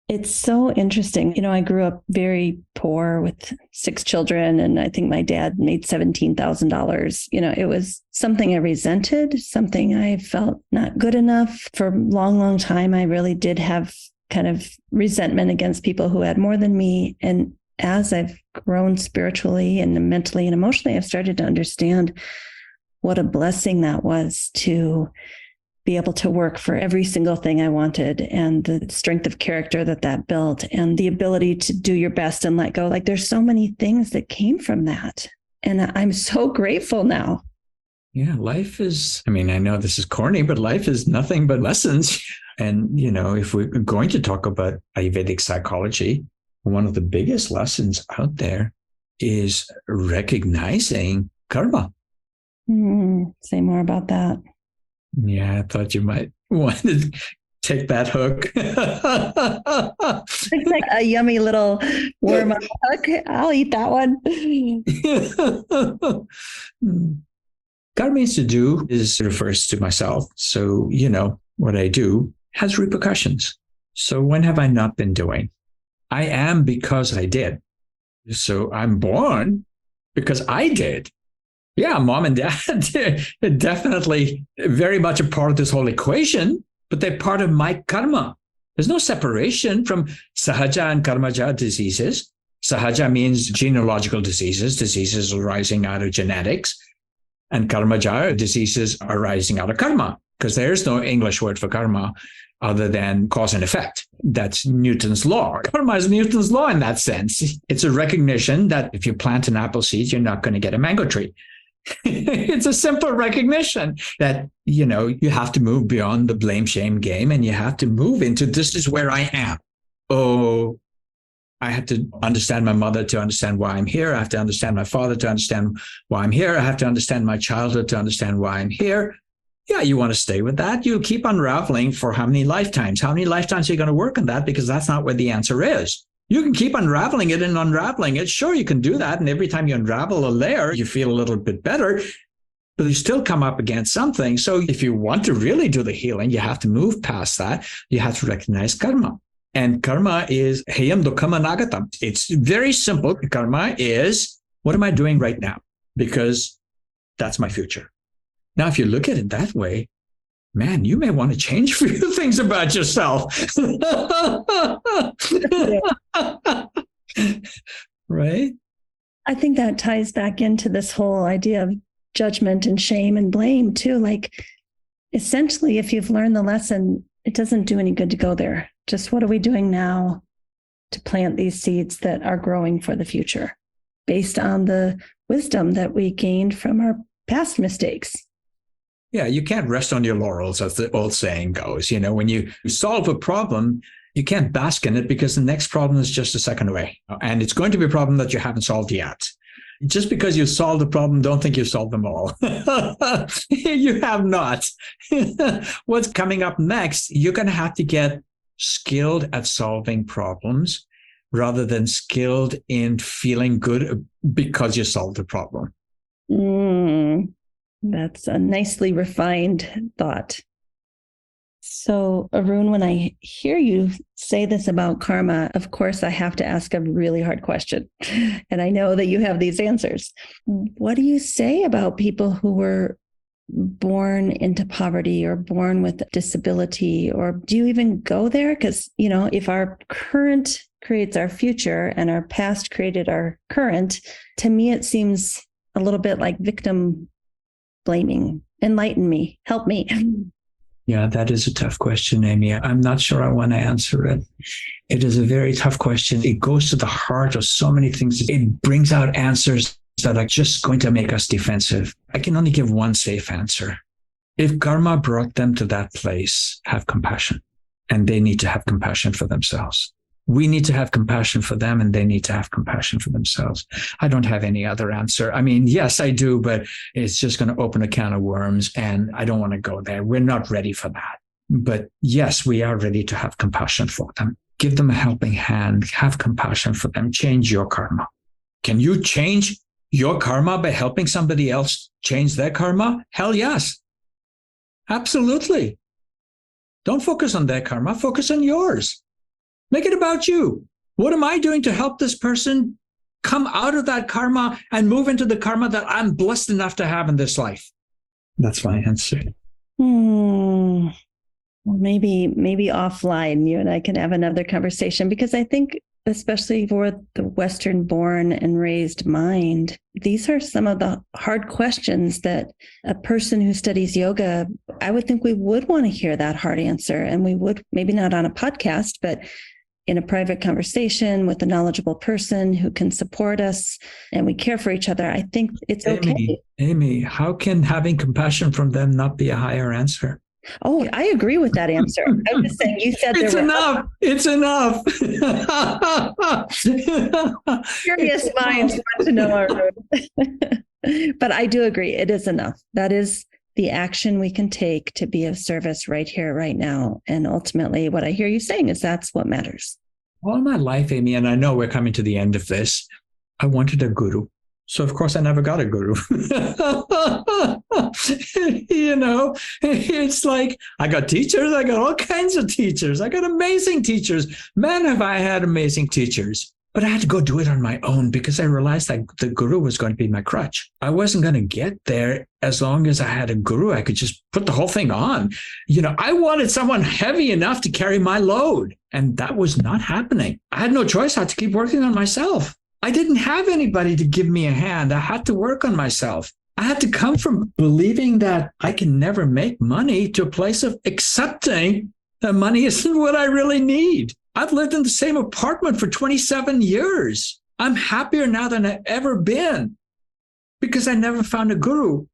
It's so interesting. I grew up very poor with 6 children, and I think my dad made $17,000. It was something I resented, something I felt not good enough. For a long, long time, I really did have kind of resentment against people who had more than me. And as I've grown spiritually and mentally and emotionally, I've started to understand what a blessing that was to be able to work for every single thing I wanted, and the strength of character that built, and the ability to do your best and let go. Like, there's so many things that came from that. And I'm so grateful now. Yeah, life is, I know this is corny, but life is nothing but lessons. And, if we're going to talk about Ayurvedic psychology, one of the biggest lessons out there is recognizing karma. Say more about that. Yeah, I thought you might want to take that hook. It's like a yummy little worm on the hook. I'll eat that one. Karma means to do refers to myself. So, what I do has repercussions. So when have I not been doing? I am because I did. So I'm born because I did. Yeah, mom and dad are definitely very much a part of this whole equation, but they're part of my karma. There's no separation from sahaja and karmaja diseases. Sahaja means genealogical diseases arising out of genetics, and karmaja, diseases arising out of karma, because there's no English word for karma other than cause and effect. That's Newton's law. Karma is Newton's law in that sense. It's a recognition that if you plant an apple seed, you're not going to get a mango tree. It's a simple recognition that, you have to move beyond the blame shame game and you have to move into this is where I am. Oh, I have to understand my mother to understand why I'm here. I have to understand my father to understand why I'm here. I have to understand my childhood to understand why I'm here. Yeah, you want to stay with that. You'll keep unraveling for how many lifetimes? How many lifetimes are you going to work on that? Because that's not where the answer is. You can keep unraveling it and unraveling it. Sure, you can do that. And every time you unravel a layer, you feel a little bit better, but you still come up against something. So if you want to really do the healing, you have to move past that. You have to recognize karma. And karma is heyam dukkam anagatam. It's very simple. Karma is, what am I doing right now? Because that's my future. Now, if you look at it that way, man, you may want to change a few things about yourself. Right? I think that ties back into this whole idea of judgment and shame and blame too. Like, essentially, if you've learned the lesson, it doesn't do any good to go there. Just what are we doing now to plant these seeds that are growing for the future based on the wisdom that we gained from our past mistakes? Yeah, you can't rest on your laurels, as the old saying goes. When you solve a problem, you can't bask in it because the next problem is just a second away. And it's going to be a problem that you haven't solved yet. Just because you solved a problem, don't think you've solved them all. You have not. What's coming up next, you're going to have to get skilled at solving problems rather than skilled in feeling good because you solved a problem. That's a nicely refined thought. So, Arun, when I hear you say this about karma, of course, I have to ask a really hard question. And I know that you have these answers. What do you say about people who were born into poverty or born with disability? Or do you even go there? Because, if our current creates our future and our past created our current, to me, it seems a little bit like victim blaming. Enlighten me. Help me. Yeah, that is a tough question, Amy. I'm not sure I want to answer it. It is a very tough question. It goes to the heart of so many things. It brings out answers that are just going to make us defensive. I can only give one safe answer. If karma brought them to that place, have compassion. And they need to have compassion for themselves. We need to have compassion for them, and they need to have compassion for themselves. I don't have any other answer. I mean, yes, I do, but it's just going to open a can of worms, and I don't want to go there. We're not ready for that. But yes, we are ready to have compassion for them. Give them a helping hand. Have compassion for them. Change your karma. Can you change your karma by helping somebody else change their karma? Hell yes. Absolutely. Don't focus on their karma. Focus on yours. Make it about you. What am I doing to help this person come out of that karma and move into the karma that I'm blessed enough to have in this life? That's my answer. Well, maybe offline, you and I can have another conversation, because I think, especially for the Western born and raised mind, these are some of the hard questions that a person who studies yoga, I would think we would want to hear that hard answer. And we would, maybe not on a podcast, but in a private conversation with a knowledgeable person who can support us and we care for each other. I think it's okay. Amy, how can having compassion from them not be a higher answer? Oh, I agree with that answer. I was just saying, you said it's enough. It's enough. Curious minds want to know our road. But I do agree. It is enough. That is the action we can take to be of service right here, right now. And ultimately, what I hear you saying is that's what matters. All my life, Amy, and I know we're coming to the end of this, I wanted a guru. So, of course, I never got a guru. It's like I got teachers. I got all kinds of teachers. I got amazing teachers. Man, have I had amazing teachers. But I had to go do it on my own because I realized that the guru was going to be my crutch. I wasn't going to get there as long as I had a guru. I could just put the whole thing on. I wanted someone heavy enough to carry my load. And that was not happening. I had no choice. I had to keep working on myself. I didn't have anybody to give me a hand. I had to work on myself. I had to come from believing that I can never make money to a place of accepting that money isn't what I really need. I've lived in the same apartment for 27 years. I'm happier now than I've ever been. because I never found a guru.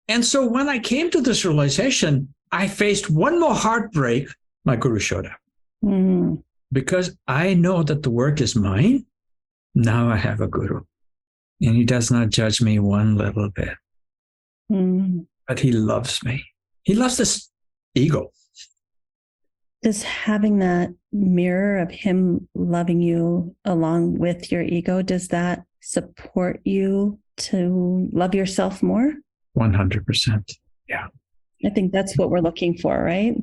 And so when I came to this realization, I faced one more heartbreak. My guru showed up. Mm. Because I know that the work is mine. Now I have a guru. And he does not judge me one little bit. Mm. But he loves me. He loves this ego. Does having that mirror of him loving you along with your ego, does that support you to love yourself more? 100%. Yeah. I think that's what we're looking for, right?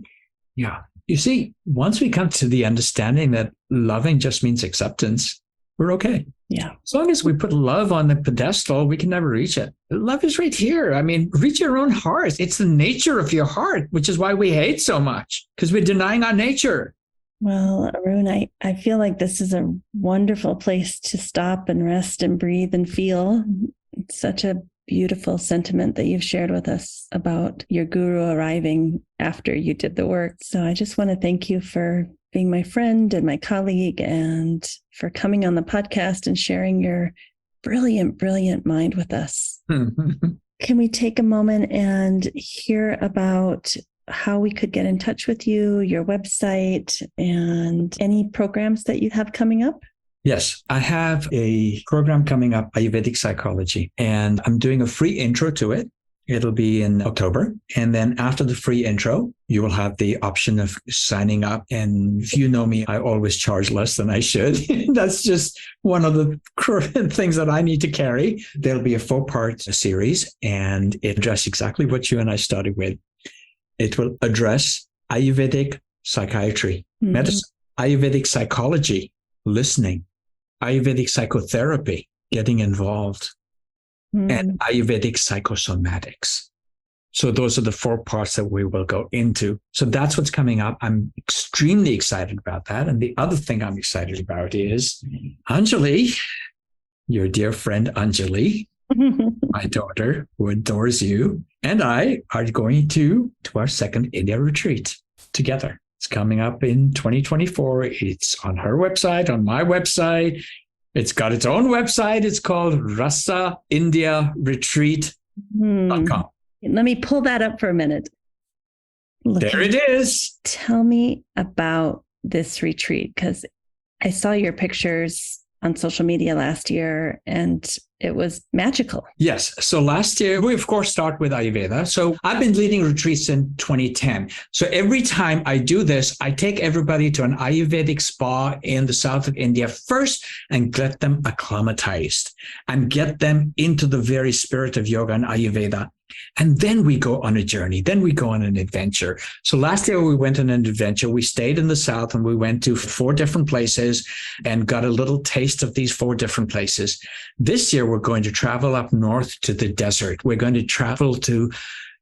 Yeah. You see, once we come to the understanding that loving just means acceptance, we're okay. Yeah. As long as we put love on the pedestal, we can never reach it. Love is right here. I mean, reach your own heart. It's the nature of your heart, which is why we hate so much, because we're denying our nature. Well, Arun, I feel like this is a wonderful place to stop and rest and breathe and feel. It's such a beautiful sentiment that you've shared with us about your guru arriving after you did the work. So I just want to thank you for being my friend and my colleague and for coming on the podcast and sharing your brilliant, brilliant mind with us. Can we take a moment and hear about how we could get in touch with you, your website, and any programs that you have coming up? Yes, I have a program coming up, Ayurvedic Psychology, and I'm doing a free intro to it. It'll be in October. And then after the free intro, you will have the option of signing up. And if you know me, I always charge less than I should. That's just one of the things that I need to carry. There'll be a 4-part series, and it addresses exactly what you and I started with. It will address Ayurvedic psychiatry, medicine, Ayurvedic psychology, listening, Ayurvedic psychotherapy, getting involved, and Ayurvedic psychosomatics. So those are the 4 parts that we will go into. So that's what's coming up. I'm extremely excited about that. And the other thing I'm excited about is Anjali, your dear friend Anjali, my daughter who adores you, and I are going to our second India retreat together. It's coming up in 2024. It's on her website, on my website. It's got its own website. It's called rasaindiaretreat.com. Let me pull that up for a minute. There it is. Tell me about this retreat, because I saw your pictures on social media last year and it was magical. Yes. So last year, we of course start with Ayurveda. So I've been leading retreats in 2010. So every time I do this, I take everybody to an Ayurvedic spa in the south of India first and get them acclimatized and get them into the very spirit of yoga and Ayurveda. And then we go on a journey. Then we go on an adventure. So last year we went on an adventure. We stayed in the south and we went to 4 different places and got a little taste of these 4 different places. This year we're going to travel up north to the desert. We're going to travel to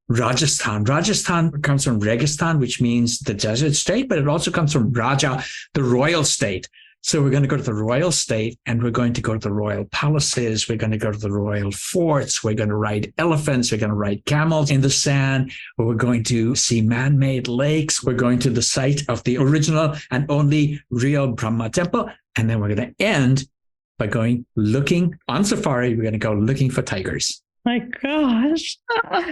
Rajasthan. Rajasthan comes from Registan, which means the desert state, but it also comes from Raja, the royal state. So we're going to go to the royal state and we're going to go to the royal palaces. We're going to go to the royal forts. We're going to ride elephants. We're going to ride camels in the sand. We're going to see man-made lakes. We're going to the site of the original and only real Brahma temple. And then we're going to end by going looking on safari. We're going to go looking for tigers. My gosh.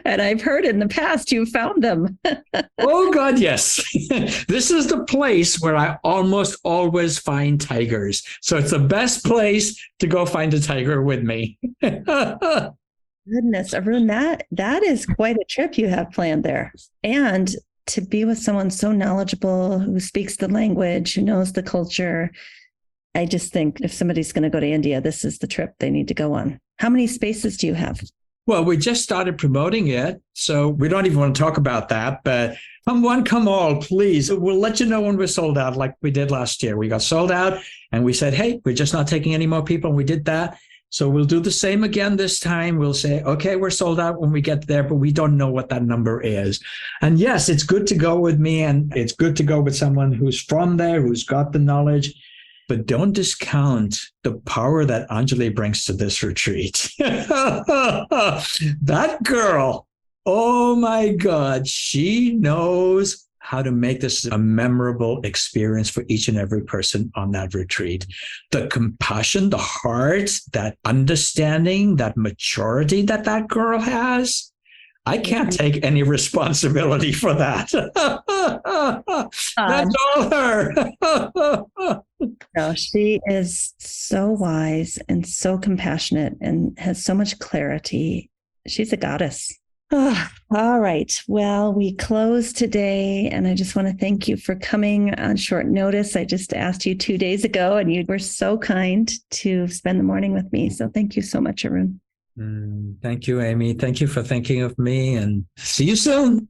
And I've heard in the past you found them. Oh, God, yes. This is the place where I almost always find tigers. So it's the best place to go find a tiger with me. Goodness, Arun, that is quite a trip you have planned there. And to be with someone so knowledgeable, who speaks the language, who knows the culture. I just think if somebody's going to go to India, this is the trip they need to go on. How many spaces do you have? Well, we just started promoting it, so we don't even want to talk about that. But come one, come all, please. We'll let you know when we're sold out, like we did last year. We got sold out, and we said, hey, we're just not taking any more people. And we did that. So we'll do the same again this time. We'll say, okay, we're sold out when we get there, but we don't know what that number is. And yes, it's good to go with me, and it's good to go with someone who's from there, who's got the knowledge. But don't discount the power that Anjali brings to this retreat. That girl, oh my God, she knows how to make this a memorable experience for each and every person on that retreat. The compassion, the heart, that understanding, that maturity that girl has, I can't take any responsibility for that. That's all her. No, she is so wise and so compassionate and has so much clarity. She's a goddess. All right. Well, we close today, and I just want to thank you for coming on short notice. I just asked you 2 days ago, and you were so kind to spend the morning with me. So thank you so much, Arun. Thank you, Amy. Thank you for thinking of me, and see you soon.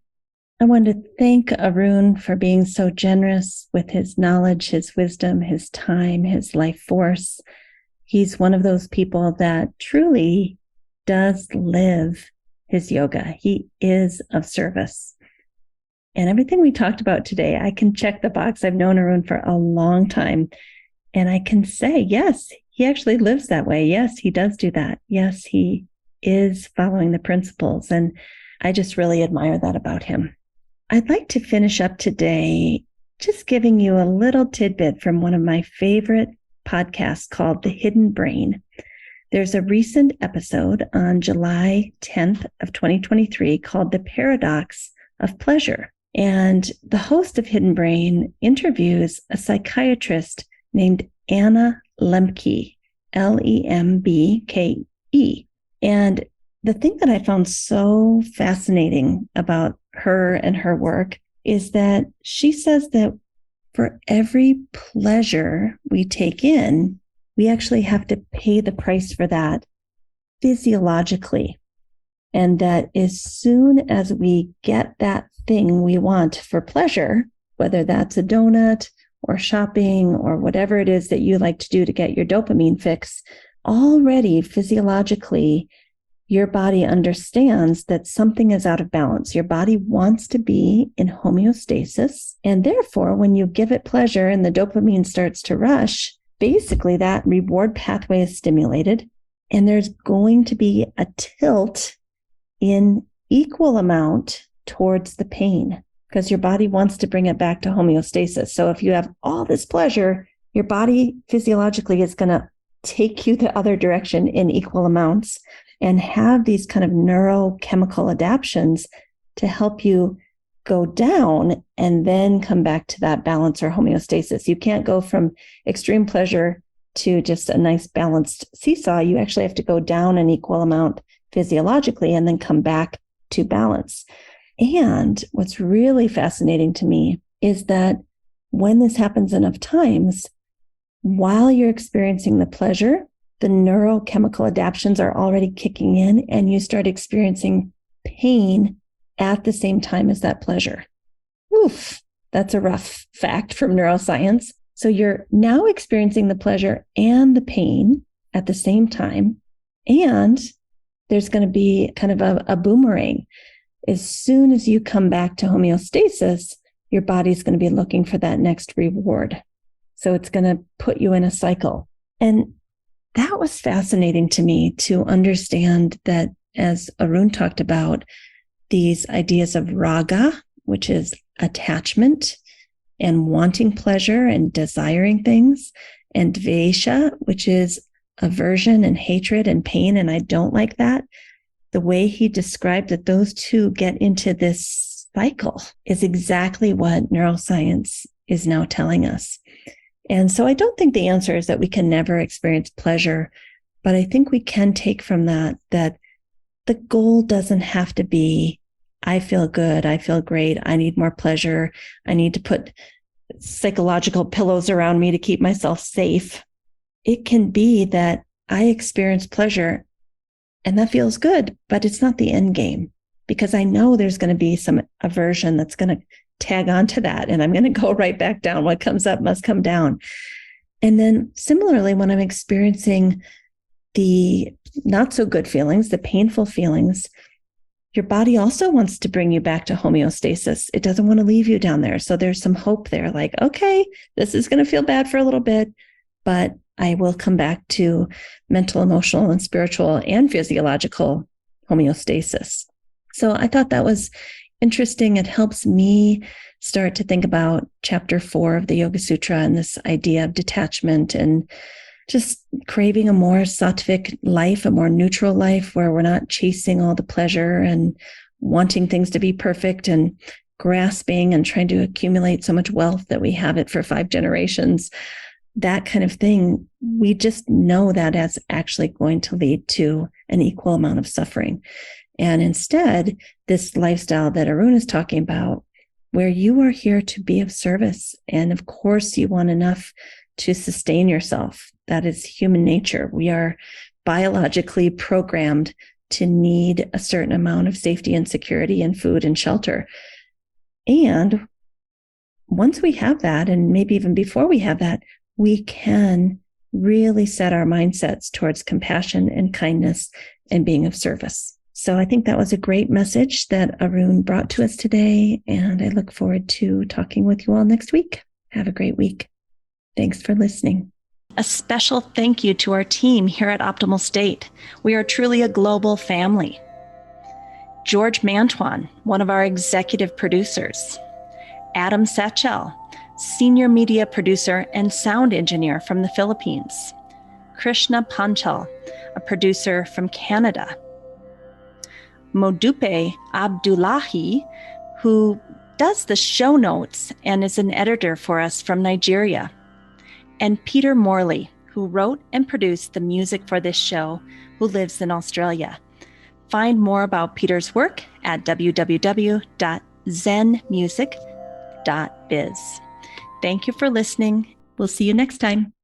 I want to thank Arun for being so generous with his knowledge, his wisdom, his time, his life force. He's one of those people that truly does live his yoga. He is of service. And everything we talked about today, I can check the box. I've known Arun for a long time. And I can say, yes, he actually lives that way. Yes, he does do that. Yes, he is following the principles. And I just really admire that about him. I'd like to finish up today just giving you a little tidbit from one of my favorite podcasts called The Hidden Brain. There's a recent episode on July 10th of 2023 called The Paradox of Pleasure. And the host of Hidden Brain interviews a psychiatrist named Anna Lembke, Lembke. And the thing that I found so fascinating about her and her work is that she says that for every pleasure we take in, we actually have to pay the price for that physiologically. And that as soon as we get that thing we want for pleasure, whether that's a donut or shopping or whatever it is that you like to do to get your dopamine fix, already physiologically, your body understands that something is out of balance. Your body wants to be in homeostasis. And therefore, when you give it pleasure and the dopamine starts to rush, basically that reward pathway is stimulated, and there's going to be a tilt in equal amount towards the pain because your body wants to bring it back to homeostasis. So if you have all this pleasure, your body physiologically is going to take you the other direction in equal amounts and have these kind of neurochemical adaptations to help you go down and then come back to that balance or homeostasis. You can't go from extreme pleasure to just a nice balanced seesaw. You actually have to go down an equal amount physiologically and then come back to balance. And what's really fascinating to me is that when this happens enough times, while you're experiencing the pleasure, the neurochemical adaptations are already kicking in and you start experiencing pain at the same time as that pleasure. Oof, that's a rough fact from neuroscience. So you're now experiencing the pleasure and the pain at the same time. And there's going to be kind of a boomerang. As soon as you come back to homeostasis, your body's going to be looking for that next reward. So it's going to put you in a cycle. And that was fascinating to me to understand that, as Arun talked about, these ideas of raga, which is attachment and wanting pleasure and desiring things, and dvesha, which is aversion and hatred and pain, and I don't like that. The way he described that those two get into this cycle is exactly what neuroscience is now telling us. And so I don't think the answer is that we can never experience pleasure, but I think we can take from that the goal doesn't have to be, I feel good, I feel great, I need more pleasure, I need to put psychological pillows around me to keep myself safe. It can be that I experience pleasure and that feels good, but it's not the end game because I know there's going to be some aversion that's going to tag onto that. And I'm going to go right back down. What comes up must come down. And then similarly, when I'm experiencing the not so good feelings, the painful feelings, your body also wants to bring you back to homeostasis. It doesn't want to leave you down there. So there's some hope there, like, okay, this is going to feel bad for a little bit, but I will come back to mental, emotional, and spiritual and physiological homeostasis. So I thought that was interesting. It helps me start to think about chapter 4 of the Yoga Sutra and this idea of detachment and just craving a more sattvic life, a more neutral life where we're not chasing all the pleasure and wanting things to be perfect and grasping and trying to accumulate so much wealth that we have it for 5 generations. That kind of thing, we just know that that's actually going to lead to an equal amount of suffering. And instead, this lifestyle that Arun is talking about, where you are here to be of service, and of course you want enough to sustain yourself. That is human nature. We are biologically programmed to need a certain amount of safety and security and food and shelter. And once we have that, and maybe even before we have that, we can really set our mindsets towards compassion and kindness and being of service. So I think that was a great message that Arun brought to us today, and I look forward to talking with you all next week. Have a great week. Thanks for listening. A special thank you to our team here at Optimal State. We are truly a global family. George Mantuan, one of our executive producers. Adam Satchel, senior media producer and sound engineer from the Philippines. Krishna Panchal, a producer from Canada. Modupe Abdullahi, who does the show notes and is an editor for us from Nigeria. And Peter Morley, who wrote and produced the music for this show, who lives in Australia. Find more about Peter's work at www.zenmusic.biz. Thank you for listening. We'll see you next time.